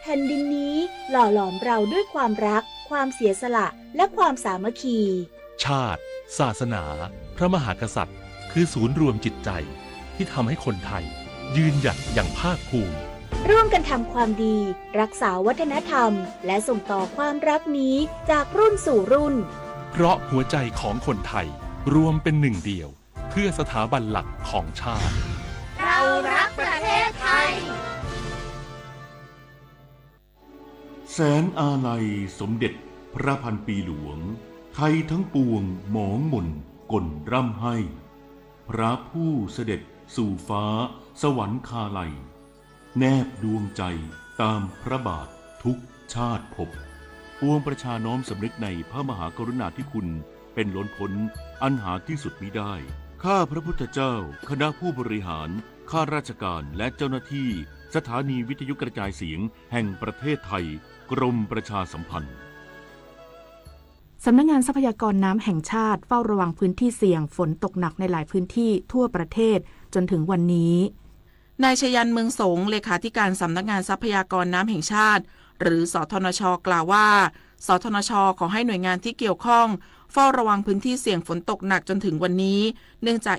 แผ่นดินนี้หล่อหลอมเราด้วยความรักความเสียสละและความสามัคคีชาติศาสนาพระมหากษัตริย์คือศูนย์รวมจิตใจที่ทำให้คนไทยยืนหยัดอย่างภาคภูมิร่วมกันทำความดีรักษาวัฒนธรรมและส่งต่อความรักนี้จากรุ่นสู่รุ่นเพราะหัวใจของคนไทยรวมเป็นหนึ่งเดียวเพื่อสถาบันหลักของชาติเรารักประเทศไทยแสนอาลัยสมเด็จพระพันปีหลวงไทยทั้งปวงหมองหม่นก่นร่ำให้พระผู้เสด็จสู่ฟ้าสวรรคาลัยแนบดวงใจตามพระบาททุกชาติภพปวงประชาน้อมสำนึกในพระมหากรุณาธิคุณเป็นล้นพ้นอันหาที่สุดมิได้ข้าพระพุทธเจ้าคณะผู้บริหารข้าราชการและเจ้าหน้าที่สถานีวิทยุกระจายเสียงแห่งประเทศไทยกรมประชาสัมพันธ์สำนักงานทรัพยากรน้ำแห่งชาติเฝ้าระวังพื้นที่เสี่ยงฝนตกหนักในหลายพื้นที่ทั่วประเทศจนถึงวันนี้ นายชยันเมืองสงเลขาธิการสำนักงานทรัพยากรน้ำแห่งชาติหรือสทนช.กล่าวว่าสทนช.ขอให้หน่วยงานที่เกี่ยวข้องเฝ้าระวังพื้นที่เสี่ยงฝนตกหนักจนถึงวันนี้เนื่องจาก